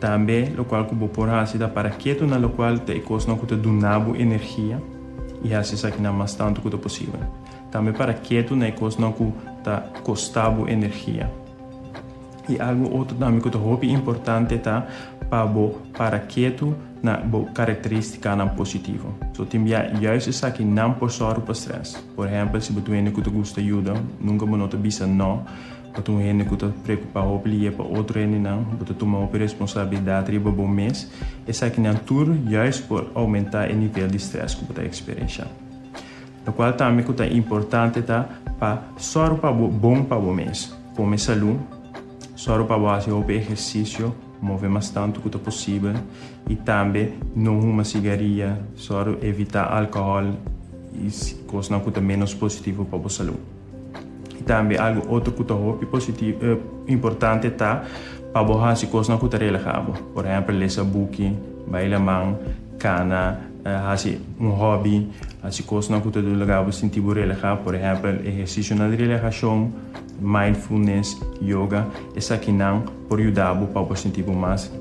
Também, o qual que por hacida para quieto na lo qual te cos não que donabo energia e assim aqui na mais tanto que possível. Também para quieto na cos não que tá costabo energia. E algo outro também que é importante tá para quieto na característica não positivo. So timbia juist isso aqui não por sorro para stress. Por exemplo, se você não que gosta ajuda, nunca me nota bisa não. Porque um rende que preocupa hooplie para outro rende não, porque toma uma responsabilidade riba bom mês, essa aqui não tur juist por aumentar o nível de stress que você experiencia. O qual também é importante tá para só para bom para o mês, como saúde, só para fazer o exercício, mover mais tanto quanto possível e também não uma cigarrilha, só evitar álcool e coisa não que menos positivo para a saúde. Também algo outro que é positivo, importante tá para borrar se coisa não que relajado. Por exemplo, ler book, bailar cana, fazer hobby, se coisa não que legal sentir relajado. Por exemplo, exercício na relaxação, mindfulness, yoga, essa aqui não por ajudar para sentir mais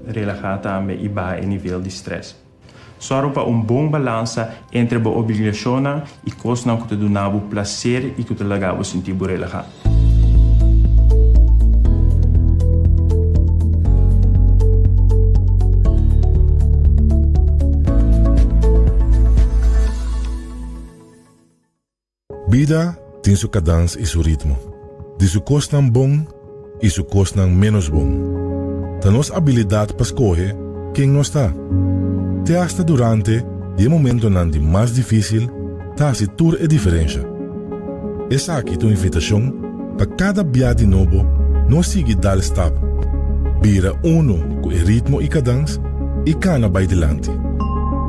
relajado também e baixar o nível de stress. Só para bom balança entre a obrigação e coisa não que te dá prazer e que te legal sentir relajado. Vida tem sua cadência e seu ritmo. De sua coisa bom e sua coisa menos bom. Da nossa habilidade para escolher quem não está. Te hasta durante o momento onde mais difícil está se tur a diferença. Essa aqui é tua invitação para cada viagem novo não seguir dar stop. Vira uno com o ritmo e cadência e cana vai delante.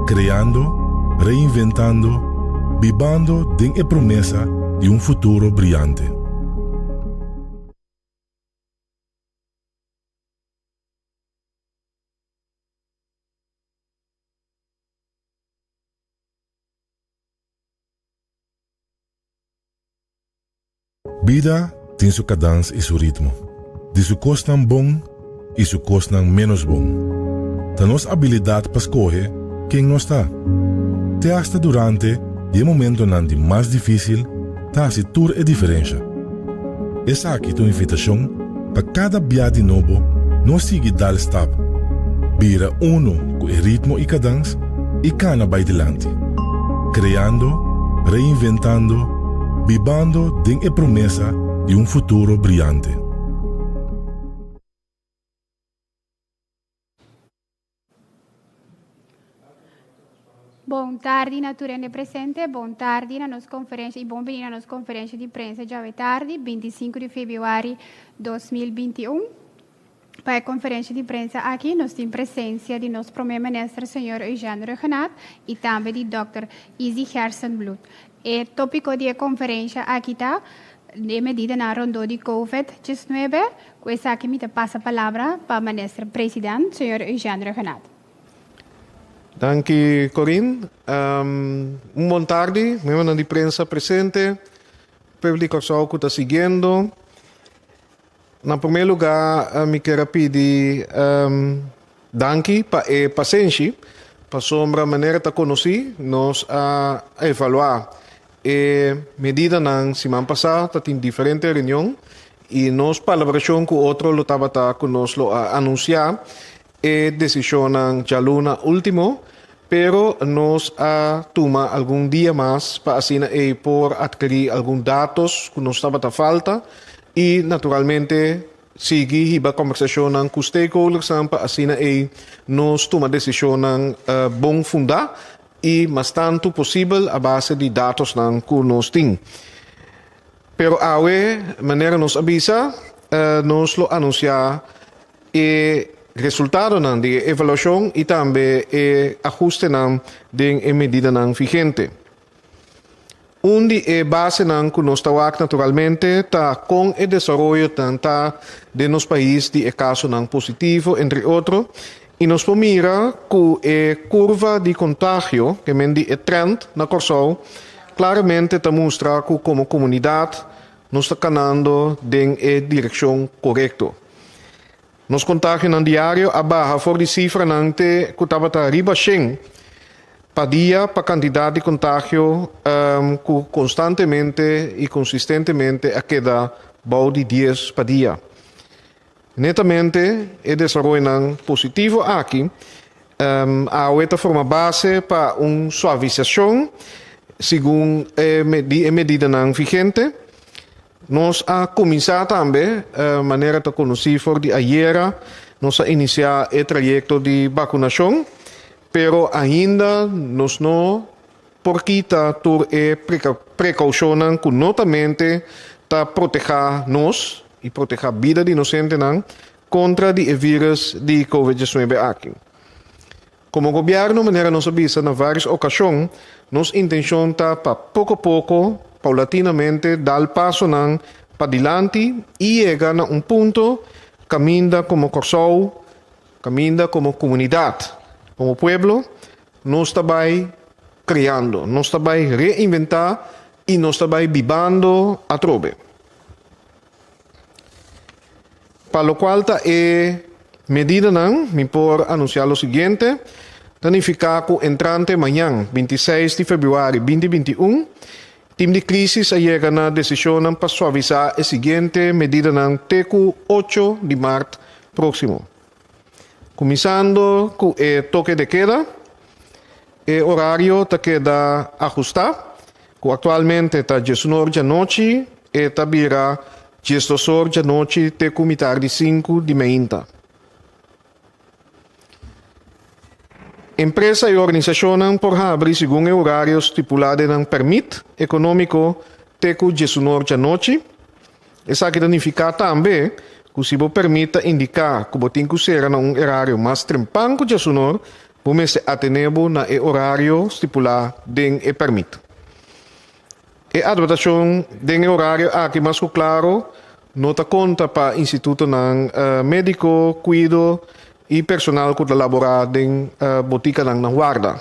Criando, reinventando, vivendo com a promessa de futuro brilhante. Vida tem sua cadência e seu ritmo. De sua coisa bom e sua coisa menos bom. Da nossa habilidade para escolher quem não está. Te hasta durante o momento onde mais difícil está se tur a diferença. Essa aqui é tua invitação para cada viagem novo não seguir dar stop. Vira uno com o ritmo e cadência e cana vai delante. Criando, reinventando, vivendo com a promessa de futuro brilhante. Boa tarde, naturalmente presente. Boa tarde na nossa conferência e bom venir na nossa conferência de imprensa de hoje tarde, 25 de fevereiro de 2021. Para a conferência de imprensa aqui, nós temos presença de nosso primeiro-ministro, Sr. Eugênio Renato, e também de Dr. Izzy Hersenbloed. O tópico da conferência aqui está, de medida na ronda de COVID-19, com essa aqui me passa a palavra para o ministro presidente, Sr. Eugênio Renato. Danke, Corinne. Boa tarde, membros da imprensa presente, público que está seguindo. Na primeiro lugar, me quero pedir danke para a paciência, para a maneira de conhecer, nós a evaluar a medida na semana passada, tem diferentes reuniões, e nós, colaboração com outro, estava conosco a anunciar a decisão já luna último, pero nós a toma algum dia mais para assim por adquirir alguns dados que nos estava falta e naturalmente seguir a conversação com os stakeholders para assim nós toma decisão bom fundar e mais tanto possível a base de dados que nós temos. Pero a maneira nos avisa, nós lo anunciar e resultado da avaliação e também ajuste de medida vigente. Onde a base que nós estamos naturalmente está com o desenvolvimento de nos países de caso positivo, entre outros, e nos mira com a curva de contágio, que é trend na Corsol, claramente mostra que como comunidade nós estamos caminhando em a direção correta. Nos contagio ng diario abaja for di cifra ng te kutabata riba siyeng pa dia pa cantidad de contagio constantemente y consistentemente a queda bau de 10 pa dia. Netamente, el desarrollo ng positivo aqui a esta forma base para suavización según medida ng vigente. Nos ha começado também maneira de conhecer for de ayer nos ha iniciado o trajecto de vacunação, pero ainda nos não porquita tur precaucionan que notamente ta proteger nos e proteger a vida de inocente contra o vírus de COVID-19 aqui. Como governo, maneira nos avisa na várias ocasiões, nos intenção ta para pouco a pouco paulatinamente dar passo para adiante e chegar a ponto caminha como Corsol, caminha como comunidade, como pueblo, nós estamos criando, nós estamos reinventar e nós estamos vivendo a trove. Para lo qual medida me por anunciar o seguinte, significa que entrante amanhã, 26 de fevereiro de 2021, time de crisis llega na decisão para suavizar a seguinte medida ng TQ 8 de março próximo. Começando com o toque de queda, o horário te queda ajustado, que atualmente está 19 da noite e está virá 12 da noite TQ mitad de 5 de manhã. Empresa e organização por abrir segundo o horário estipulado no permit econômico TQ 19 da noite. Isso aqui significa também que se você permita indicar que você tem que ser um horário mais trempanco de sonor, você se atenebo na horário estipulado no permit. E a adaptação do horário aqui mais claro, nota conta para o Instituto Médico, Cuido e personal que labora em botica na guarda.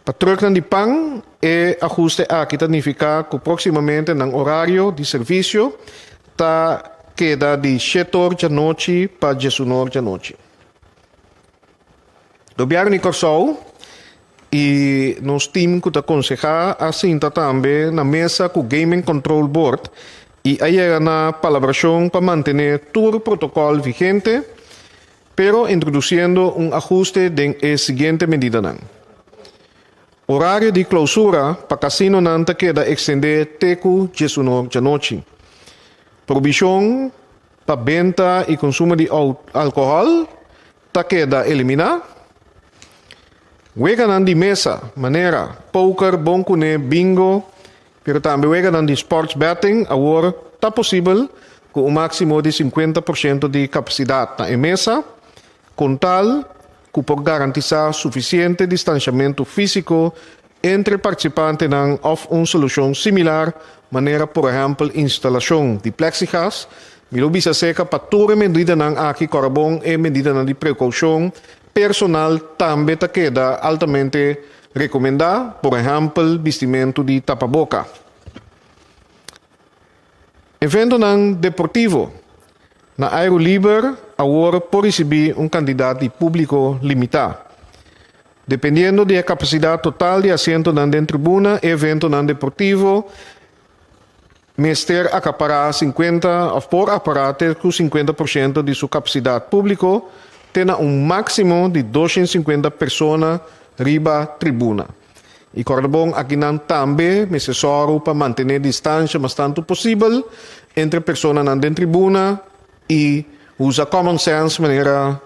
Para trocar de pão e ajuste aqui significa que proximamente no horário de serviço está queda de 7 horas da noite para 19 da noite. O governo de Corsol e nos time que aconselha assim também na mesa com o Gaming Control Board e aí na palabração para manter todo o protocolo vigente, pero introduciendo ajuste en siguiente medida. Horário de clausura para casino te queda extender TQ 19 da noite. Proibição para venta e consumo de álcool te queda eliminar. Juegan de mesa, maneira, poker, boncune, bingo, pero também juegan de sports betting, agora está possível com máximo de 50% de capacidade na mesa, com tal que por garantizar suficiente distanciamento físico entre participantes of solução similar, maneira, por exemplo, instalação de plexiglas, milo bisa seca para toda medida aqui carbon e medida de precaução personal também te queda altamente recomendado, por exemplo, vestimento de tapaboca. Evento deportivo. Na Aeroliber, agora por receber candidato de público limitado. Dependendo da capacidade total de assento na tribuna, evento deportivo, Mester acaparar 50 por aparato com 50% de sua capacidade público, tem máximo de 250 pessoas riba tribuna. E Cordobão aqui também necessário para manter distância mas tanto possível entre pessoas na tribuna e usa common sense maneira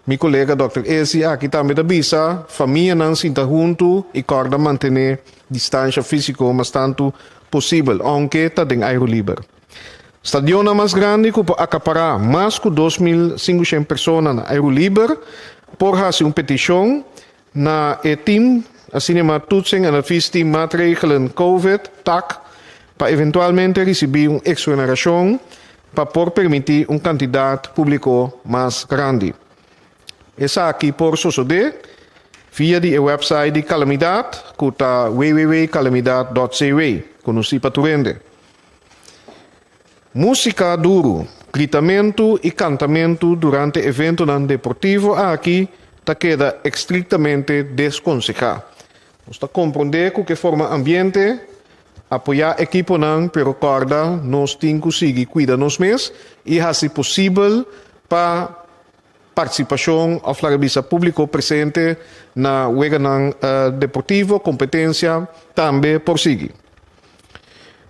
meu colega Dr. Ezi aqui também avisa família não se junto e corda manter distância física mas tanto possível, aunque está em Aeroliber. Stadion mais grande que pode acaparar mais que 2.500 pessoas na Aeroliber por fazer petição na team assim uma toetsing en advies team maatregelen COVID, TAC, para eventualmente receber exoneração para por permitir candidato público mais grande. Essa aqui por suceder via a website de Calamidade, que está www.calamidade.cw, conheci para tu rende. Música duro, gritamento e cantamento durante evento deportivo aqui ta queda estritamente desaconsejado. Nós ta compreender que forma ambiente apoiar equipo não, pero corda nós temos que seguir cuidar nos mesmos e se possível para participação ou flagabisa público presente na wega deportivo, competência também por seguir.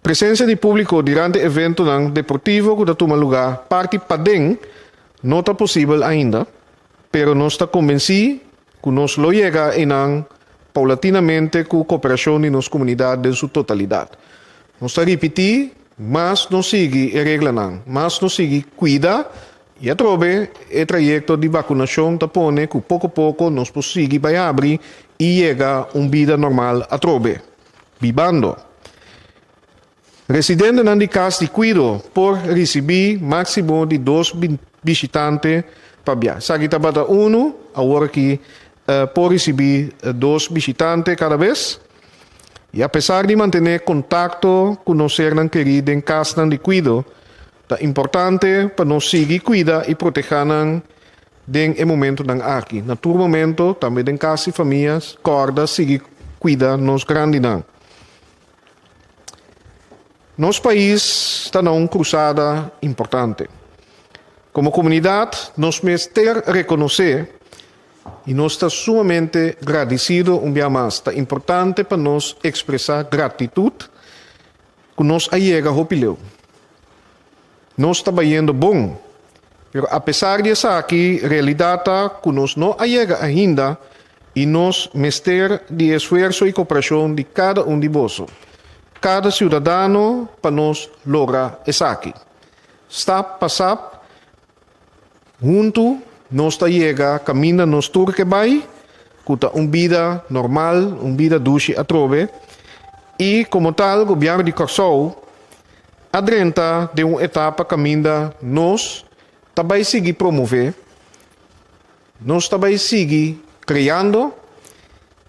Presença de público durante evento deportivo que toma lugar parte padeng não está possível ainda, pero nós está convencido que nós lo chega e paulatinamente com a cooperação de nossa comunidade em sua totalidade. Nós está repetir, mas não sigue a regra mas não sigue cuida e a trobe o trajeto de vacunação está pone que pouco a pouco nós conseguimos vai abrir e chega vida normal a trobe, vivando. Residente de casa de cuido por receber máximo de 2 visitantes para viajar. Sagi tabata 1, agora que por receber 2 visitantes cada vez. E apesar de manter contato com os seres queridos em casa de cuido, é importante para nós seguir cuidar e proteger em momento aqui. No momento, também em casa e famílias, corda seguir cuidar nos grandes. Nosso país está numa cruzada importante. Como comunidade, nós mesmos reconhecer e nós estamos sumamente agradecidos dia mais. É importante para nós expressar gratidão que nós chega a Hopileu. Nós estamos indo bom, mas apesar disso aqui, a realidade é que nós não chega ainda e nós mesmos de esforço e cooperação de cada de nós. Cada cidadão para nós lograr isso aqui. Stap por stap, junto, nós chega, caminha nos tour que vai, com vida normal, vida dulce a trove, e como tal, o governo de Curaçao, adrenta de uma etapa caminha, nós também seguir promover, nós também seguir criando,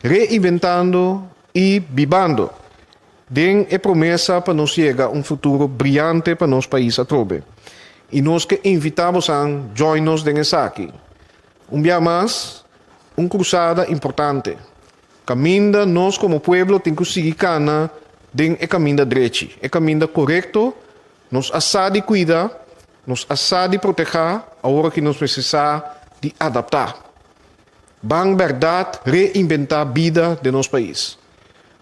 reinventando e vivendo. Den é promessa para nós chegar futuro brilhante para nosso país a trobe. E nós que invitamos a join-nos nessa aqui. Dia mais, cruzada importante. Caminho nós como povo temos que seguir cana den é caminho direito. É caminho correto, nos assade cuidar, nos assade proteger, a hora que nós precisamos de adaptar. Bang verdade, reinventar a vida de nosso país.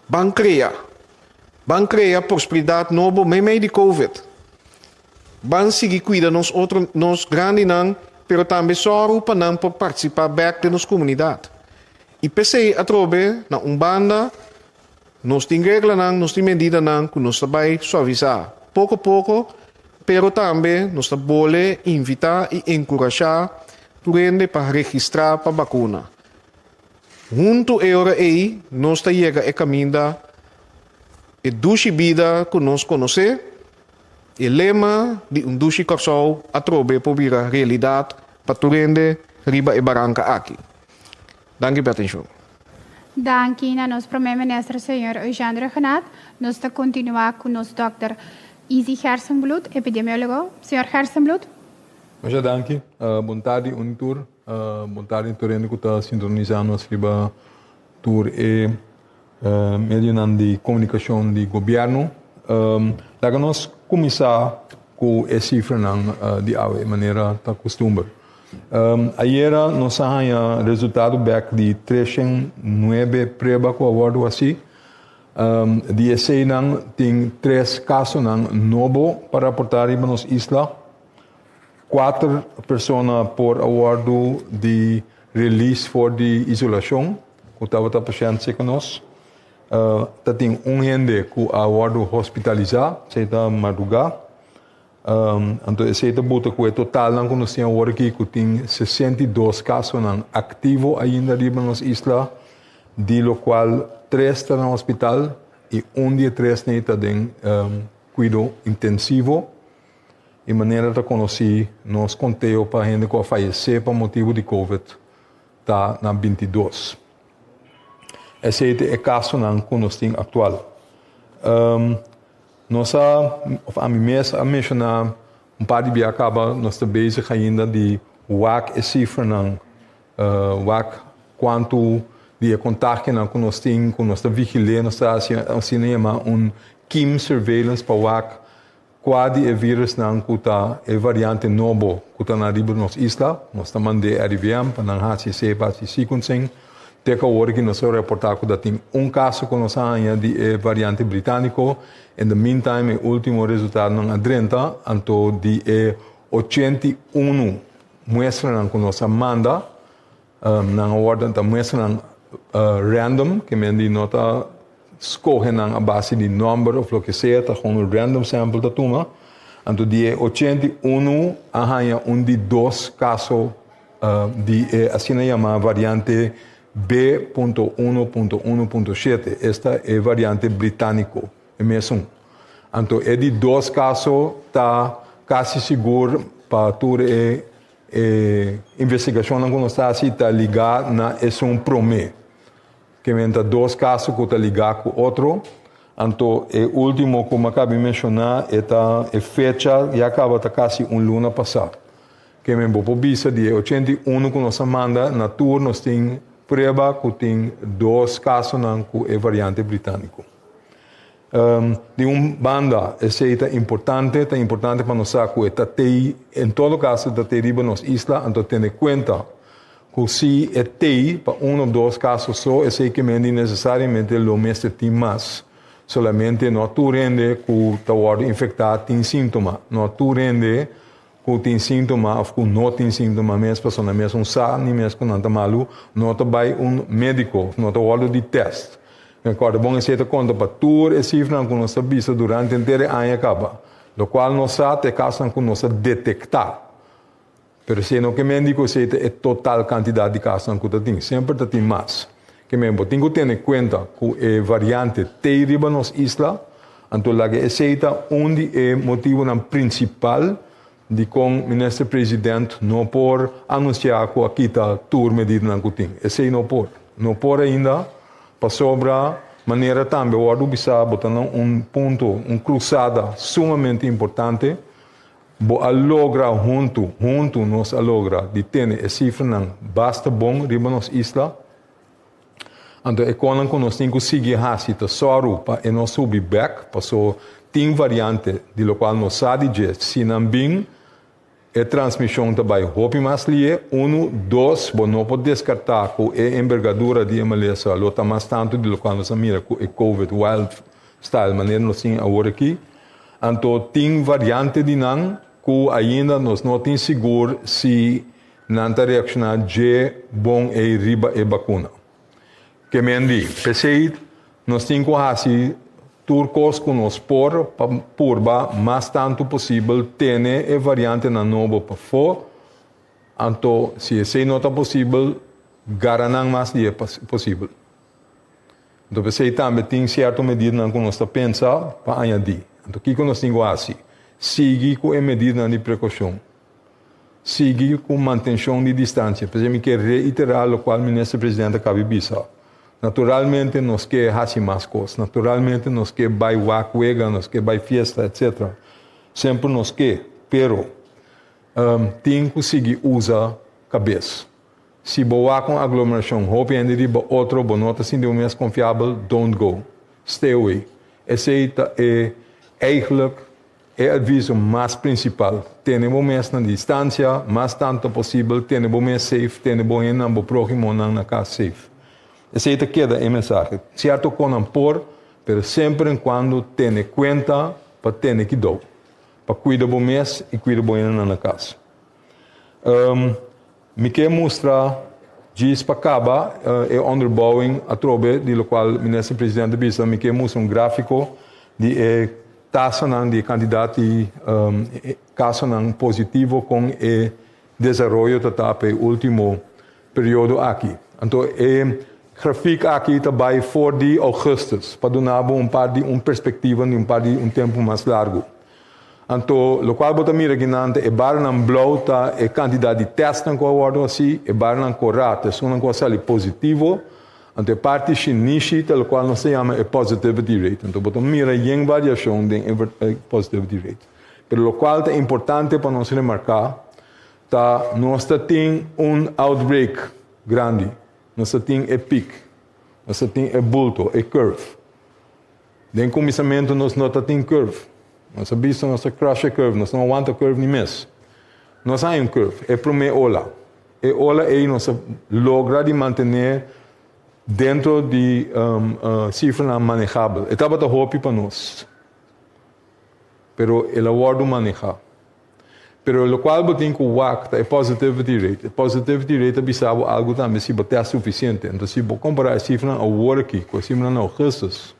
Bang criar prosperidade nova, meio de Covid. Vamos seguir cuidando nos grandes, pero também só para participar back de nossa comunidade. E pensei a trobe na banda, nós temos regras, nós temos medidas que nós vai suavizar. Pouco a pouco, pero também nós vamos invitar e encorajar para registrar para a vacuna. Junto a hora aí, nós chega a caminho e dushi vida que nós conhecemos, o lema de dushi Curaçao a trobe por virar realidade para turende riba e barranca aqui. Dank u atenção. Dank u, nosso primeiro-ministro, senhor Eugênio Renato. Nós vamos continuar com o nosso Dr. Izzy Hersenbloed, epidemiólogo. Senhor Hersenbloed. Muito dank. Boa tarde, Unitur. Boa tarde, turende que está sintonizando a riba tour e meio de comunicação do governo. Lá nós começar com a cifra de maneira da costume. Ayer nós temos resultado back de 309 pruebas com abordo assim. De esse tem 3 casos novos para reportar em nossa isla. 4 pessoas por abordo de release for de isolação, que estava paciente conosco. Tem gente que abordo hospitalizado, se está madrugada. Então, esse é o total que nós temos agora aqui, que tem 62 casos ativos ainda na nossa isla, de lo qual 3 estão no hospital e de 3 está em cuidado intensivo. De maneira de conhecer, nós contamos para a gente que faleceu por motivo de Covid, está na 22. Esse é o caso que nós temos atual. Nós, a mim mesmo, a mencionar um par de dia acaba nós estamos bezig ainda de WAC e cifra não WAC quanto de contato que nós temos com nós vigilando nós assim kim surveillance para WAC quase é vírus não cuta é variante novo cuta na riba nos isla nós estamos de RVM para não HCC para sequencing teca hora que nós reportar que tem caso que nós de variante britânico in the meantime o último resultado não adrenta anto de 81 muestra que nós manda na ordem da muestra random que me di nota escolhe a base de number of lo que sea tá com um random sample da turma anto de 81 arranha de 2 casos de assim chama variante B.1.1.7 esta é variante britânico é mesmo então é de 2 casos tá quase seguro para toda investigação que nós está ligada na é promê que vem 2 casos que está ligado com outro então o último como acabei de mencionar é fecha e acaba quase luna passada que vem por vista de 81 que nós manda na tour nós tem prova que tem 2 casos com a variante britânico. De banda, essa é importante para nós que em todo caso, está riba nas islas, então ter em conta que se é para ou 2 casos só, é que não necessariamente o mesmo tem mais. Solamente não tu rende que está infectado tem sintoma, não tu rende que tem sintoma ou que não tem sintoma, mesmo pessoa mesmo sabe, nem mesmo que não está malu, não está vai médico, não está hora de teste. Agora, bom, esse é conta para tudo esse cifra que nós sabemos durante inteiro ano acaba, do qual nós sabe caso que nós detectar. Mas se não que médico se é total quantidade de casos que tem, sempre tem mais. Que mesmo tem que ter em conta que a variante tem riba nas islas, então lá que esse é motivo principal de com o ministro presidente não por anunciar que aqui está tudo medida que tem. Esse não por ainda para sobra maneira também o Arubisa botando ponto cruzada sumamente importante a logra junto nós a logra de ter a cifra não basta bom riba nos isla então é quando nós temos que seguir a cita só para nós subir back para so tem variante de lo qual nós sabe de se não bem a transmissão também roupa mais lie 2 bom não pode descartar com a envergadura de MLS a lota mais tanto de lo qual nós mira com a COVID wild style maneira nós tem agora aqui então tem variante de não que ainda nós não tem seguro se não está reaccionar de bom e riba e vacuna que me andi pensei nós tem que fazer turcos que nos por mais tanto possível ter a variante na nova para fora então se esse não está possível garantir mais dia possível então pensei também tem certa medida que nós está pensando para añadir então o que nós temos que fazer seguir com a medida de precaução seguir com manutenção de distância por exemplo que reiterar o qual o ministro presidente acaba de dizer. Naturalmente, nós queremos fazer mais coisas. Naturalmente, nós queremos ir a nós queremos ir festa, etc. Sempre nós queremos. Pero, tem que seguir usar a cabeça. Se você com aglomeração, roupa e outro, você não está sendo mais confiável, don't go. Stay away. Esse é eigenlijk o aviso mais principal. Temos mais na distância, mais tanto possível, temos mais safe, temos mais na próximo na casa safe. Esse queda a mensagem. Certo com por, mas sempre em quando tem em conta para ter que dar. Para cuidar do mês e cuidar bem na casa. Me quer mostrar, diz para acabar, é underbowing a trobe, do qual o ministro presidente disse, me quer mostrar gráfico de taxa de candidato caso positivo com o desenvolvimento da último período aqui. Então, gráfico aqui também for de agosto, para dar uma perspectiva de tempo mais largo. Então, o qual você mira aqui, é barra blauw, é quantidade de testes que eu assim, é barra correta, é uma coisa positivo, então, parte chinesa, o qual não se chama positivity rate. Então, você mira em variação de positivity rate. pero lo cual é importante para nós remarcar, nós temos outbreak grande, nós temos pic, nós temos bulto, curve. De começamento nós não temos curve, nós sabemos nós crash curve, nós não aguenta curve nem mais. Nós temos curve, é primeira ola. E ola aí nós logra de manter dentro de cifra manejável. Estava da hope para nós, pero el aguardo manejar. Pero lo qual eu tenho que WAC é positivity rate. Positivity rate é bisabo algo também se bater suficiente. Então se eu comparar a cifra ao work com a cifra no augustus,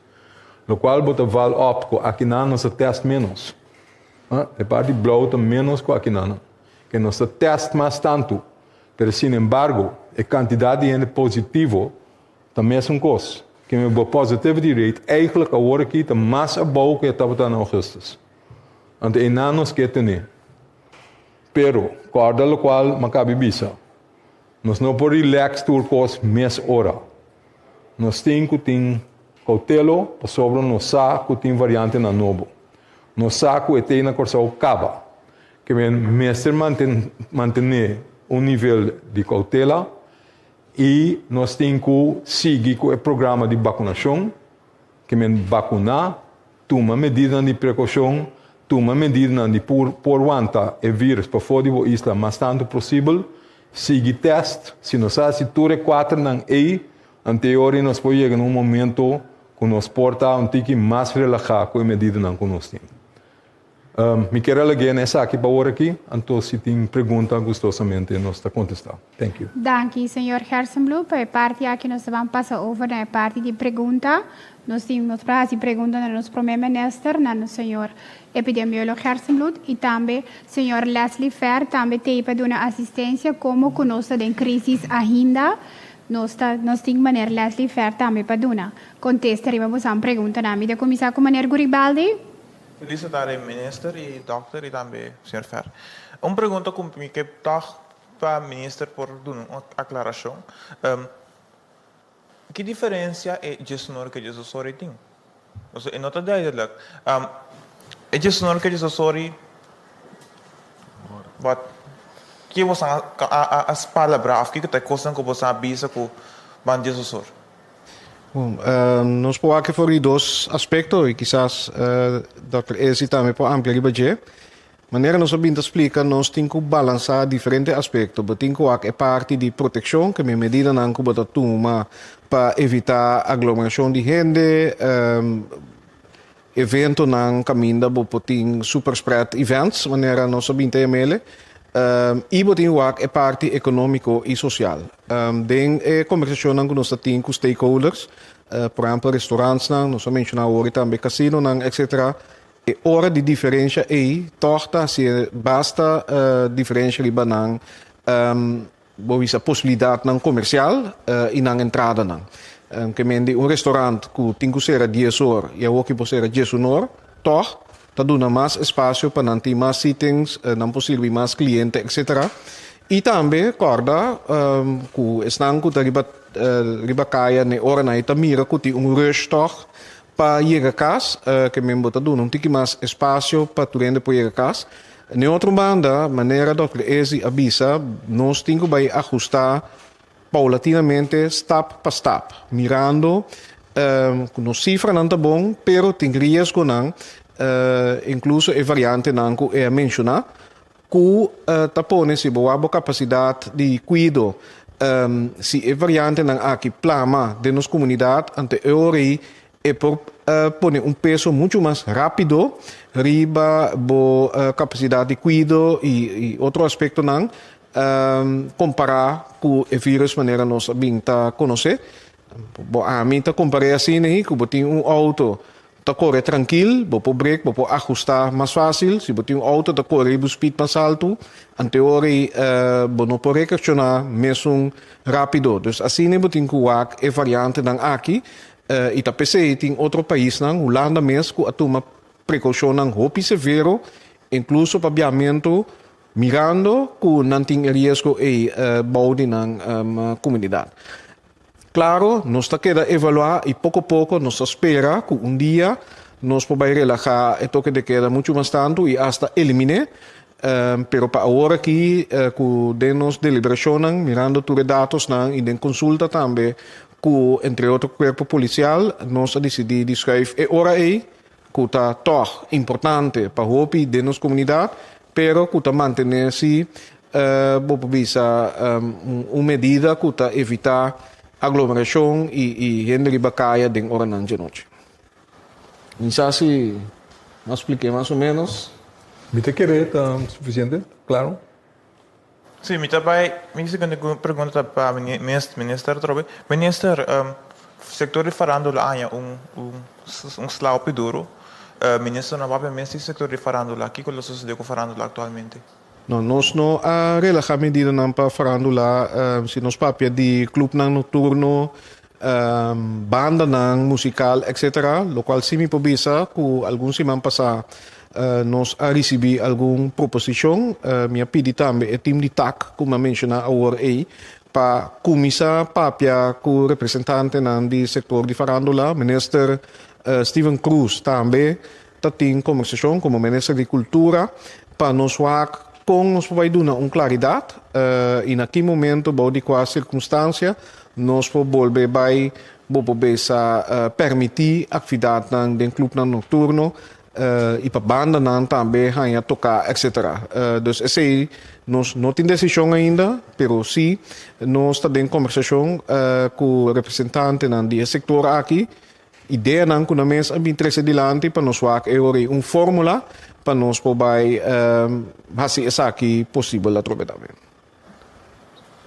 lo qual botar val up com aqui na nossa teste menos. É parte blow menos com aqui na. Que nossa teste mais tanto. Pero sin embargo, a quantidade de positivo também é coisa. Que o positivity rate eigenlijk a work aqui mais abaixo que estava no augustus. Então é nanos que ter. Pero, corda lo qual macabe bisa. Nós não podemos relax turcos mês hora. Nós temos que ter cautelo para sobre nós saco tem variante na novo. Nós saco é na corsa o caba. Que vem mestre manter nível de cautela e nós temos que seguir com o programa de vacinação, que vem vacinar, tomar medidas de precaução, tomar medidas de por aguantar o vírus para fora da isla mais tanto possível, seguir teste, se nós se tudo 4 não é, anterior nós podemos chegar num momento que nós porta tique mais relajado com a medida que nós temos. Me quero alguém nessa aqui para hora aqui, então se tem pergunta gostosamente nós está contestar. Thank you. Dank u, senhor Hersenbloem. Para a parte aqui nós vamos passar over na parte de pergunta. Nós temos para fazer pergunta no nosso primeiro-ministro, no senhor epidemiólogo Hersenbloem e também senhor Leslie Fer, também tem para dar assistência como conosco em crise ainda. Nós temos maneira Leslie Fer também para dar. Contestaremos a pergunta na mídia. Começar com maneira Guribaldi. Felicitare minister e doctor e também senhor Fer. Uma pergunta que toch para o minister por dar uma aclaração. Que diferença é gestionar que Jesus tem? É nota duidelijk. É gestionar que Jesus wat que você as palavras que te costam que você avisa que van Jesus. Nós podemos aqui falar dois aspectos e quizás Dr. Ezi também pode ampliar budget. Maneira nós sabemos explicar, nós temos que balançar diferentes aspectos. Temos que a parte de proteção, que é medida não que bota toma para evitar aglomeração de gente, evento não caminha para ter super spread events, maneira nós sabemos também. E temos a parte econômica e social. Den conversação que nós temos com stakeholders, por exemplo, restaurantes, nós mencionamos hoje também casino, etc. E hora de diferença é, torta se basta diferença de banang, a possibilidade não comercial e não entrada não. Que mende restaurante que tem que ser 10 horas e o que pode ser 10 horas, toch, tá dando mais espaço para não ter mais sittings, não possível mais clientes, etc. E também, corda, que estão com riba caia na hora na itamira, que tem rush toch, para chegar a casa, que mesmo está dando mais espaço para tu render para chegar a casa. Na outra banda, maneira Dr. Ezi avisa, nós temos que ajustar paulatinamente, step por step, mirando, nos cifra não está bom, pero tem risco não, incluso a variante não que é mencionar, que tapone se boa capacidade de cuidado, se a variante não aqui plama de nossa comunidade, ante euri e por pone peso muito mais rápido, riba a capacidade de cuidado e outro aspecto não, comparar com o vírus maneira nós bem tá conhecer. A mim tá comparei assim, né, que tem auto tá corre tranquilo, vou break, vou ajustar mais fácil, se tem auto tá corre o speed mais alto, em teoria não pode reaccionar mesmo rápido. Dus assim né, tem que a variante não aqui e tá pensei tem outro país não, Holanda mesmo, que toma precaução não hopi severo, incluso pabiamento mirando que não tem risco e baude na comunidade. Claro, nós está queda evaluar e pouco a pouco nós espera que dia nos podemos relajar el toque de queda mucho más tanto y hasta eliminar. Pero para ahora aquí, con nos deliberacionan, mirando tus datos y de consulta también, con entre otros cuerpo policial, nos decidimos de schrijven ahora ahí, que está todo importante para hopi de nuestra comunidad, pero que está mantenerse una medida que está evitar aglomeración y gente que caia de hora de noche. Não sei se me expliquei mais ou menos. ¿Me te quiere suficiente? Claro. Sí, mi segunda pregunta para o ministro Trobe. Minister, sector de farándula há um slaupe duro. Ministro, não vai pensar sector de farándula. O que sucede com farándula atualmente? Não, nós não relajamos medida para farándula. Se nós papia de clube noturno, banda musical, etc. Lo qual se me pobisa, que alguns semana passada nós recebi alguma proposição. Minha pedi também o time de TAC, como eu mencionei agora aí, para começar papia com o representante do setor de farándula, ministro Steven Cruz também, tem conversação como ministro de cultura, para nós nos vai dar claridade e naquele momento, de qual circunstância, nós podemos permitir atividade no clube noturno e para banda também a tocar, etc. Dus esse nós não temos decisão ainda, mas sim, nós estamos em conversação com o representante do setor aqui. Ideia não que nós interesse adiante para nós fazer uma fórmula para nós poder fazer isso aqui possível a também.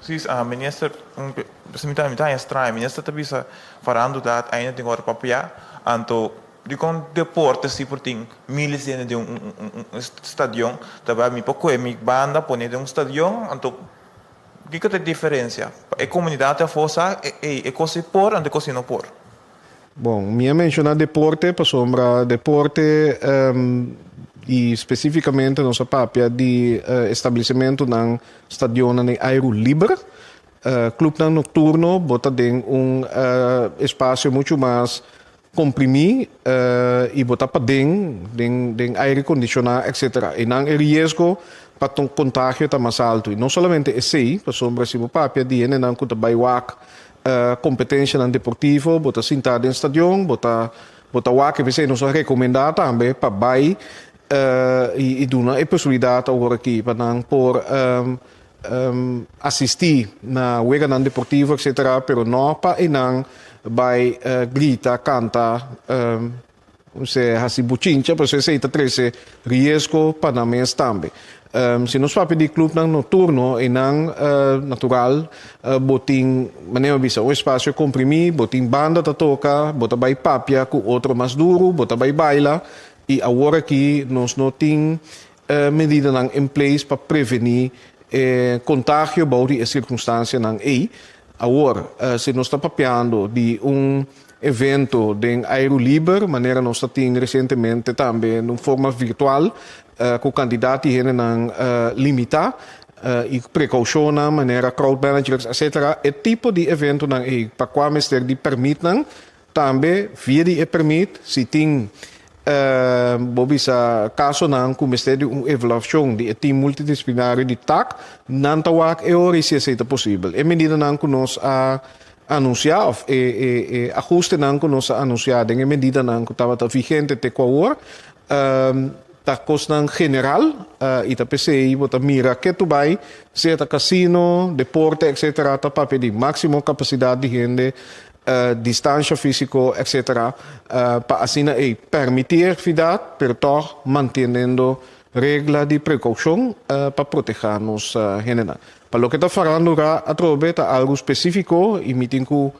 Sim, minister, se me está estranho, minister também está falando que ainda tem agora papel, então de com deporte se por tem milhares de estádio, também me pouco é minha banda pone de estádio, então o que é a diferença? A comunidade a força é coisa por, ante coisa não por. Bom, minha mencionar deporte, para sombra deporte e especificamente nossa papia de estabelecimento no estádio de aero livre, clube noturno, bota em espaço muito mais comprimido e bota para dentro aire condicionado, etc. E não é risco para o contágio está mais alto. E não somente esse, para sombra se o papia de não que vai competência no deportivo, bota sentar no estádio, bota que você nos recomendar também para vai e dar a possibilidade agora aqui para não por assistir na wega no deportivo, etc. Pero não para e não vai gritar, cantar, se assim buchincha, para você aceita 13 risco para não mês também. Se nós falamos de clube noturno e não natural, botin maneira bisa um espaço comprimido, botin banda ta toca, bota vai papia com outro mais duro, bota vai baila e agora aqui nós não tem medida em place para prevenir contágio body e circunstância não aí. Agora, se nós está papiando de evento de aero livre, maneira nós está tendo recentemente também de forma virtual, com candidatos que não limitar e precaução, maneira crowd managers, etc. E tipo de evento não é para qual ministério de permitem também via de permite se tem caso não com o ministério uma evaluação de time multidisciplinar de TAC não tawak é hora se aceita possível. E medida não que nós anunciar e ajuste não que nós anunciar em medida não que estava vigente até qual ta costa general e ta PCI bota mira que tu vai certa casino, deporte, etc. ta para pedir máximo capacidade de gente, distância físico, etc. Para assim permitir atividade, pero toch mantendo regra de precaução para proteger nos gente. Para lo que está falando a trobe ta algo específico e me tenho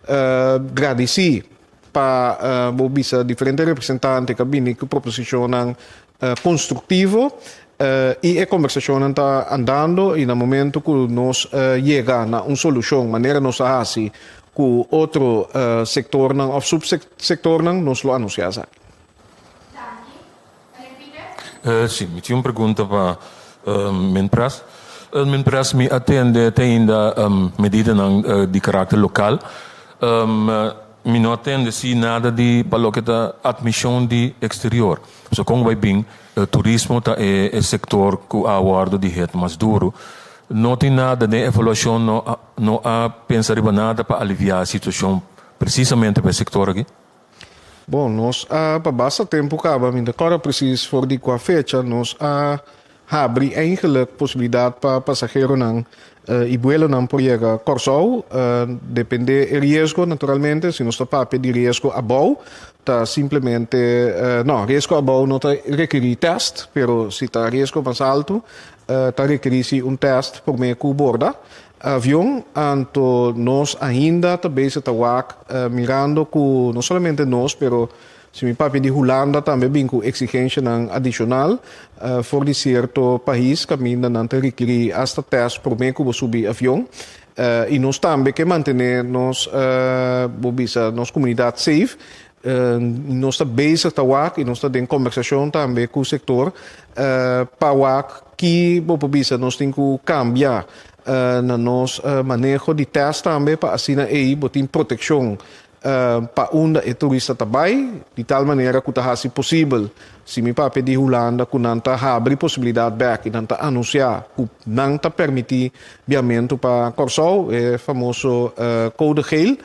agradecer para bobisa diferentes representantes que vêm que proposicionam construtivo e a conversação está andando e no momento que nós chega a uma solução, maneira nós assim com outro sector ou subsector nós lo anunciamos. Sim, me tinha uma pergunta para Minpras. Minpras me atende ainda medida de caráter local. não tem se nada de paloque da admissão de exterior. So como vai bem, turismo tá é setor que aguardo de reto mais duro. Não tem nada de evaluação, não há pensar em nada para aliviar a situação precisamente para o sector aqui. Bom, nós para basta tempo acaba, ainda claro preciso for de qua fecha, nós abrir eigenlijk possibilidade para passageiro não e vuelo não poder Corsou, depende do risco naturalmente, se nós está para pedir risco a bom, tá simplesmente não, risco a bom não tá requerir teste, pero se tá risco mais alto, tá requerir teste por meio que borda avião, então nós ainda também estamos mirando que não somente nós, pero se me papi de Holanda também vem com exigência adicional for de certo país que ainda não tem requerir hasta teste por meio que subir avião e nós também que manter nós nossa comunidade safe. Nós estamos bezig e nós estamos em conversação também com o setor para que nós temos que cambiar na nosso manejo de teste também para assim aí botar proteção para onde o turista também de tal maneira que está possível se me papi de Holanda que não está abre possibilidade back e não está anunciar que não está permitir viamento para Corsou é famoso code geel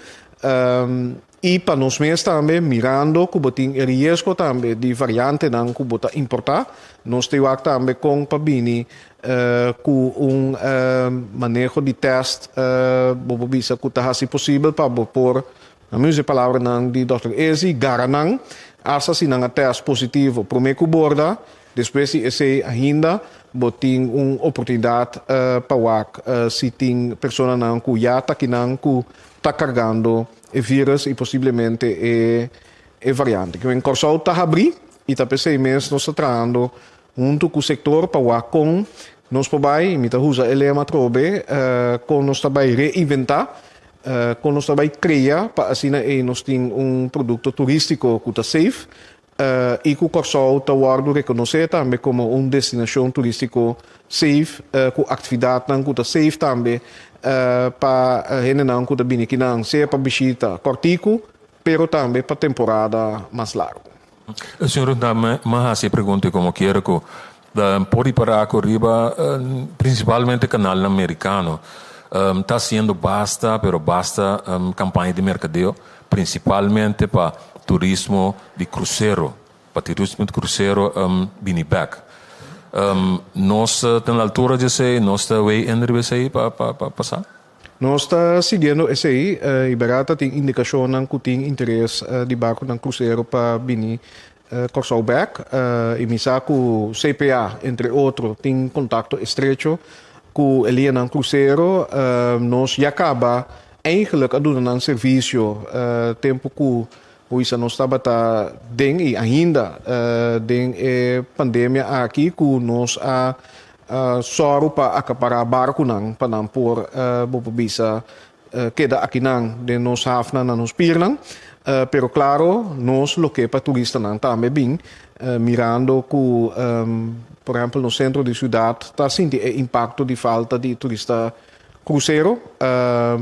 e para nós mesmos também mirando que botem risco também de variante não que botar importar nós temos também com Pabini com manejo de teste bisa que está possível para pôr a minha palavra não de Dr. Ezi garanang asa se não teste positivo para meio que borda depois se ainda botem oportunidade para se tem pessoa não que já está aqui não que está carregando o vírus e possivelmente é variante que em Corsou está abrir e está pensando mesmo nós está trabalhando junto com o setor para com nós também me usa elema trobe com nós também reinventar com nós também criar para assim nós temos produto turístico que está safe e que o Corsou está sendo reconhecido também como destinação turístico safe com atividade que está safe também para gente não que está bem aqui não seja para visita cortico, pero também para temporada mais larga. Senhor, dá-me uma pergunta como quero que pode parar arriba, principalmente canal americano, está sendo basta campanha de mercadeo, principalmente para turismo de cruzeiro, para turismo de cruzeiro back. Nós estamos na altura de ser, nós estamos aí para passar? Nós estamos seguindo esse aí, e barata tem indicação que tem interesse de barco no cruzeiro para vir Corsou back, e me sabe que o CPA, entre outros, tem contato estreito com ele no cruzeiro, nós já acaba eigenlijk a doen um serviço tempo que hoje nós estamos den e ainda den pandemia aqui que nós soro para acaparar barco não para não por bisa queda aqui não de nós hafna na nos pirnan pero claro nós lo que para turista não também bem mirando que por exemplo no centro de cidade está sentindo o impacto de falta de turista cruzeiro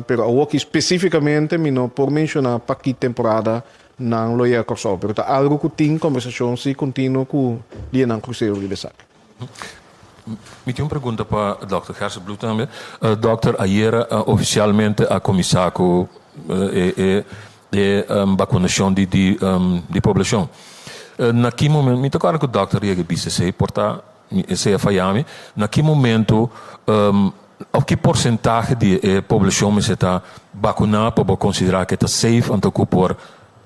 pero aqui especificamente não por mencionar para que temporada não lo ia Corsou, pero tá algo que tem conversação se contínua com dia não cruzeiro de Besak. Me tinha uma pergunta para o Dr. Gersbloed também. Dr. ayer oficialmente a comissário de vacunação de população. Naquele momento, me tocaram que o Dr. ia BCC, portar esse FIAMI, naquele momento, a que porcentagem de população está vacunada para considerar que está safe antes de por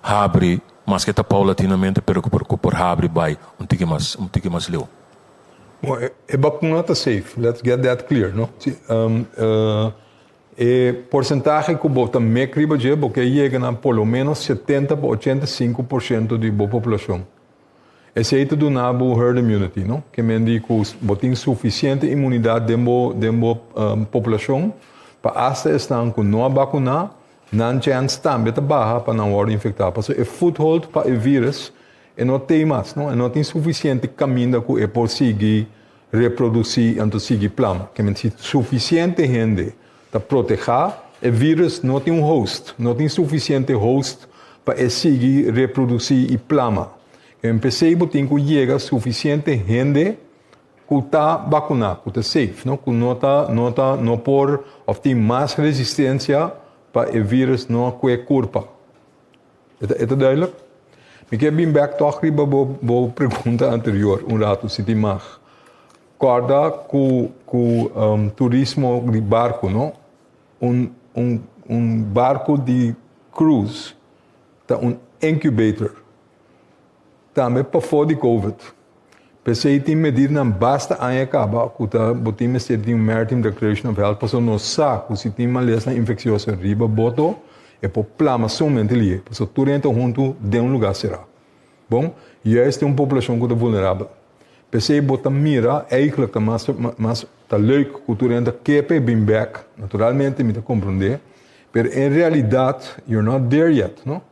abre, mas que está paulatinamente, pero por abre vai tique mais leu. Well, a vacuna está safe. Let's get that clear, no? E porcentagem que bota me criba je, porque chega a pelo menos 70 a 85% da população. Esse é do nabo herd immunity, no? Que me diz que tem suficiente imunidade da população para esta estar com não vacunar, não chance também de barra para não ser infectado. Porque é foothold para o vírus e não tem mais, não? E não tem suficiente caminho que é por seguir reproduzir e seguir plano. Que me diz suficiente gente para proteger o vírus não tem host, não tem suficiente host para seguir reproducir e plama. En PC botin que llega suficiente gente que está vacunada, que está safe, ¿no? Que no por obter mais resistência para o vírus não ter culpa. É duidelijk? Ik heb been back toch riba bo pergunta anterior, rato se tem mais. Corda com turismo de barco, não? Barco de cruise, tá incubator. Também para fora de COVID. Pensei que medida não basta a acabar, que tá botimos ser de Maritime Declaration of Health, para não saco se tem uma lesão infecciosa riba boto é por plama somente ali, para tudo então junto de lugar será. Bom, e esta é uma população que é vulnerável. Pensei botar mira eigenlijk tá mais tá leuk que tudo então keep been back, naturalmente me tá compreender, pero em realidade you're not there yet, não?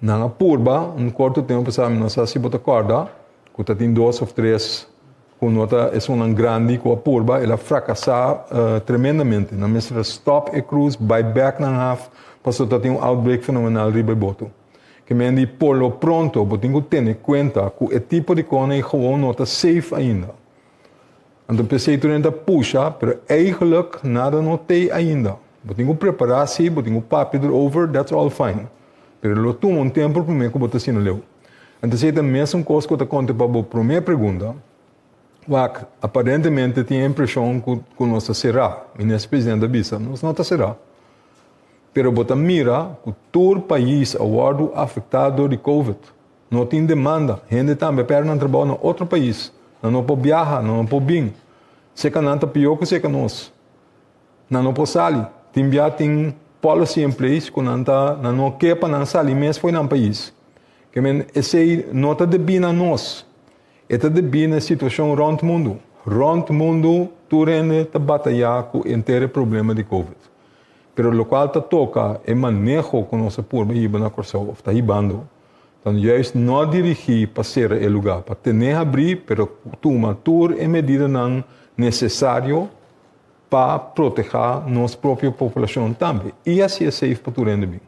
Na purba, curto tempo, sabe, não sei se botar corda, que tem 2 ou 3, quando é uma grande, com a purba, ela fracassar tremendamente. Na mesma stop e cruise, by back na half, passou a ter outbreak fenomenal riba boto. Que men die por lo pronto, tem que ter em conta que o tipo de coisa é gewoon não está safe ainda. Então, pensei que tu puxa, mas eigenlijk nada não tem ainda. Tem que preparar-se, tem que paper over, that's all fine. Pero lo toma tempo para mim que botar assim no leu. Então, se é a mesma coisa que eu conto para a primeira pergunta, que aparentemente tem a impressão que nós será, e nesse presidente da Bisa, nós não será. Pero botar mira que todo o país é afetado de COVID. Não tem demanda. Gente também perde trabalho em outro país. Não pode viajar, não pode vir. Se que não está pior que se que nós. Não pode sair. Tem policy em place que não quer para não sair, mas foi no país. Que esse não está de bem a nós. Está de bem a situação rond o mundo. Rond o mundo, tudo está batalhar com o inteiro problema de COVID. Pero lo qual te toca é manejo com nossa purba e na corção, está ribando. Então, juist não dirigir para ser o lugar, para ter abrir, pero tomar toda a medida não necessário para proteger nossa própria população também. E assim é safe para tudo bem.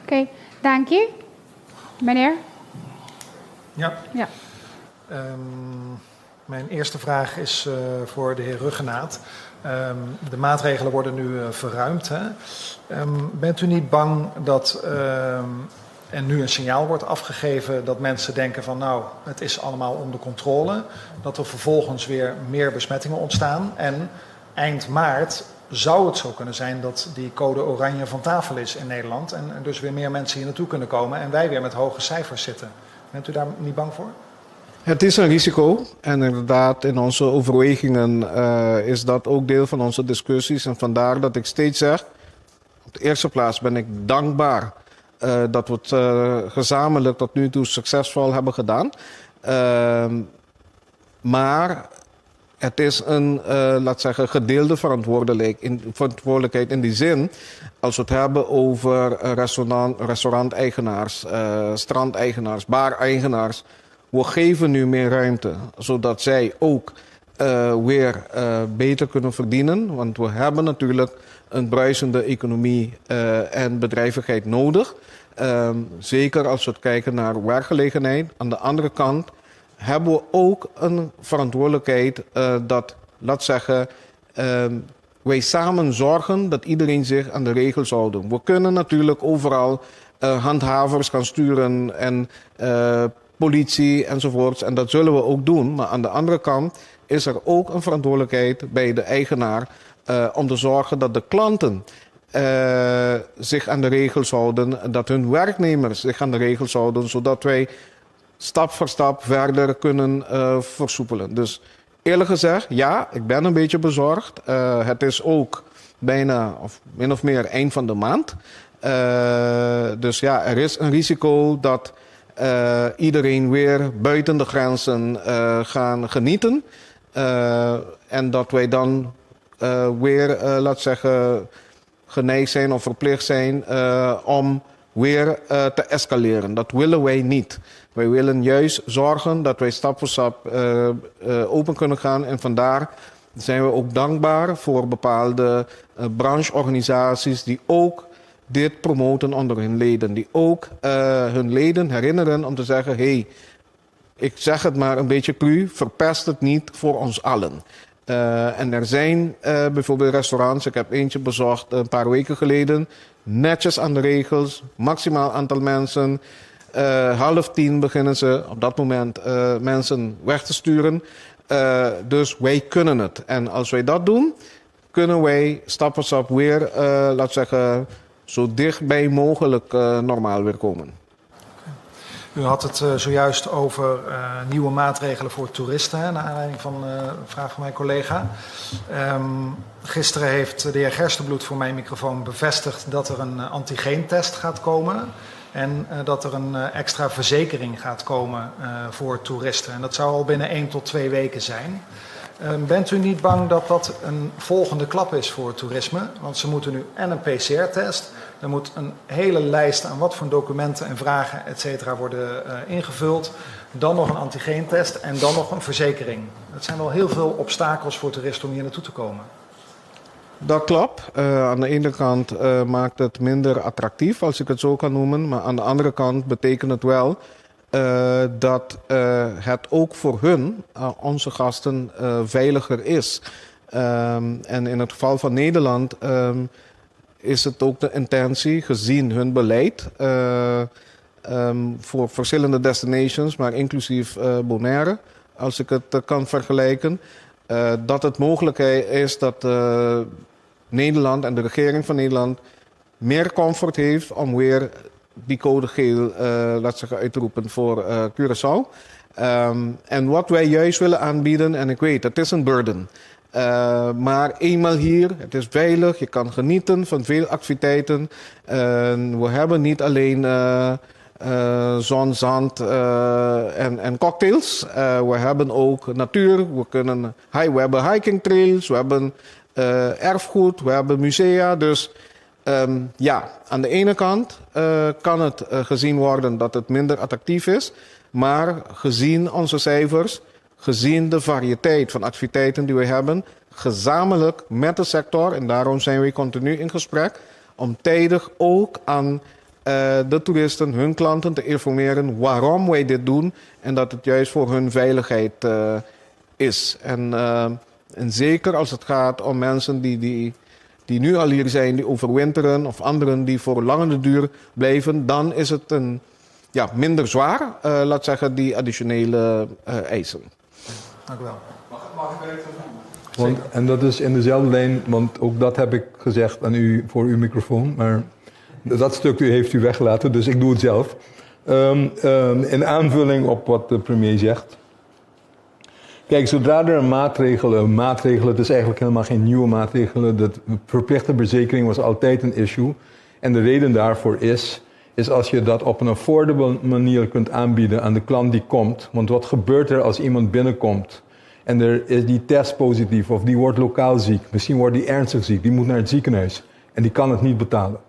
Oké, dank u. Meneer? Ja. Mijn eerste vraag is voor de heer Ruggenaat. De maatregelen worden nu verruimd. Hè? Bent u niet bang dat er nu een signaal wordt afgegeven dat mensen denken van nou, het is allemaal onder controle. Dat er vervolgens weer meer besmettingen ontstaan. En eind maart zou het zo kunnen zijn dat die code oranje van tafel is in Nederland. En dus weer meer mensen hier naartoe kunnen komen en wij weer met hoge cijfers zitten. Bent u daar niet bang voor? Het is een risico en inderdaad in onze overwegingen is dat ook deel van onze discussies. En vandaar dat ik steeds zeg, op de eerste plaats ben ik dankbaar dat we het gezamenlijk tot nu toe succesvol hebben gedaan. Maar het is een, laat zeggen, gedeelde verantwoordelijkheid in die zin. Als we het hebben over restauranteigenaars, strandeigenaars, baareigenaars. We geven nu meer ruimte, zodat zij ook weer beter kunnen verdienen. Want we hebben natuurlijk een bruisende economie en bedrijvigheid nodig. Zeker als we kijken naar werkgelegenheid. Aan de andere kant hebben we ook een verantwoordelijkheid dat, laat zeggen, wij samen zorgen dat iedereen zich aan de regels houdt. We kunnen natuurlijk overal handhavers gaan sturen en politie enzovoorts. En dat zullen we ook doen. Maar aan de andere kant is er ook een verantwoordelijkheid bij de eigenaar om te zorgen dat de klanten zich aan de regels houden. Dat hun werknemers zich aan de regels houden. Zodat wij stap voor stap verder kunnen versoepelen. Dus eerlijk gezegd, ja, ik ben een beetje bezorgd. Het is ook bijna of min of meer eind van de maand. Dus ja, er is een risico dat iedereen weer buiten de grenzen gaan genieten. En dat wij dan weer, laat zeggen, geneigd zijn of verplicht zijn om weer te escaleren. Dat willen wij niet. Wij willen juist zorgen dat wij stap voor stap open kunnen gaan. En vandaar zijn we ook dankbaar voor bepaalde brancheorganisaties die ook dit promoten onder hun leden. Die ook hun leden herinneren om te zeggen, hey, ik zeg het maar een beetje cru, verpest het niet voor ons allen. En er zijn bijvoorbeeld restaurants, ik heb eentje bezocht een paar weken geleden, netjes aan de regels, maximaal aantal mensen. 9:30 beginnen ze op dat moment mensen weg te sturen. Dus wij kunnen het. En als wij dat doen, kunnen wij stap voor stap weer, laten we zeggen, zo dichtbij mogelijk normaal weer komen. U had het zojuist over nieuwe maatregelen voor toeristen, hè, naar aanleiding van een vraag van mijn collega. Gisteren heeft de heer Gerstenbloed voor mijn microfoon bevestigd dat er een antigeentest gaat komen. En dat er een extra verzekering gaat komen voor toeristen. En dat zou al binnen 1 tot 2 weken zijn. Bent u niet bang dat dat een volgende klap is voor toerisme? Want ze moeten nu en een PCR-test. Er moet een hele lijst aan wat voor documenten en vragen, et cetera, worden ingevuld. Dan nog een antigeentest en dan nog een verzekering. Dat zijn wel heel veel obstakels voor toeristen om hier naartoe te komen. Dat klopt. Aan de ene kant maakt het minder attractief, als ik het zo kan noemen. Maar aan de andere kant betekent het wel dat het ook voor hun, onze gasten, veiliger is. En in het geval van Nederland is het ook de intentie, gezien hun beleid, voor verschillende destinations, maar inclusief Bonaire, als ik het kan vergelijken, dat het mogelijkheid is dat Nederland en de regering van Nederland meer comfort heeft om weer die code geel uit te roepen voor Curaçao. En wat wij juist willen aanbieden, en ik weet, het is een burden. Maar eenmaal hier, het is veilig, je kan genieten van veel activiteiten. We hebben niet alleen zon, zand en cocktails. We hebben ook natuur, we hebben hiking trails, we hebben erfgoed, we hebben musea. Dus ja, aan de ene kant kan het gezien worden dat het minder attractief is. Maar gezien onze cijfers, gezien de variëteit van activiteiten die we hebben, gezamenlijk met de sector, en daarom zijn we continu in gesprek, om tijdig ook aan de toeristen, hun klanten te informeren waarom wij dit doen en dat het juist voor hun veiligheid is. En zeker als het gaat om mensen die nu al hier zijn, die overwinteren, of anderen die voor langere duur blijven, dan is het minder zwaar, laat zeggen, die additionele eisen. Dank u wel. En dat is in dezelfde lijn, want ook dat heb ik gezegd aan u voor uw microfoon, maar dat stuk heeft u weggelaten, dus ik doe het zelf. In aanvulling op wat de premier zegt. Kijk, zodra er een maatregel, het is eigenlijk helemaal geen nieuwe maatregelen. De verplichte verzekering was altijd een issue. En de reden daarvoor is als je dat op een affordable manier kunt aanbieden aan de klant die komt. Want wat gebeurt er als iemand binnenkomt en er is die test positief of die wordt lokaal ziek. Misschien wordt die ernstig ziek, die moet naar het ziekenhuis en die kan het niet betalen.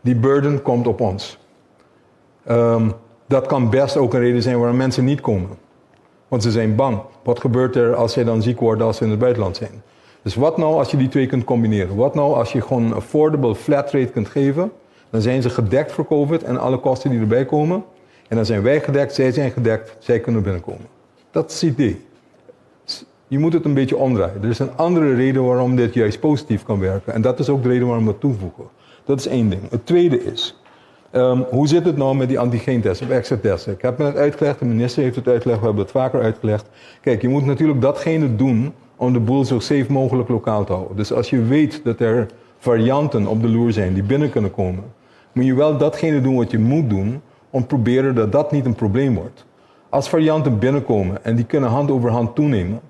Die burden komt op ons. Dat kan best ook een reden zijn waarom mensen niet komen. Want ze zijn bang. Wat gebeurt er als zij dan ziek worden als ze in het buitenland zijn? Dus wat nou als je die twee kunt combineren? Wat nou als je gewoon een affordable flat rate kunt geven? Dan zijn ze gedekt voor COVID en alle kosten die erbij komen. En dan zijn wij gedekt, zij zijn gedekt, zij kunnen binnenkomen. Dat is het idee. Je moet het een beetje omdraaien. Er is een andere reden waarom dit juist positief kan werken. En dat is ook de reden waarom we het toevoegen. Dat is één ding. Het tweede is, hoe zit het nou met die antigeentesten of extra testen? Ik heb het uitgelegd, de minister heeft het uitgelegd, we hebben het vaker uitgelegd. Kijk, je moet natuurlijk datgene doen om de boel zo safe mogelijk lokaal te houden. Dus als je weet dat er varianten op de loer zijn die binnen kunnen komen, moet je wel datgene doen wat je moet doen om te proberen dat dat niet een probleem wordt. Als varianten binnenkomen en die kunnen hand over hand toenemen,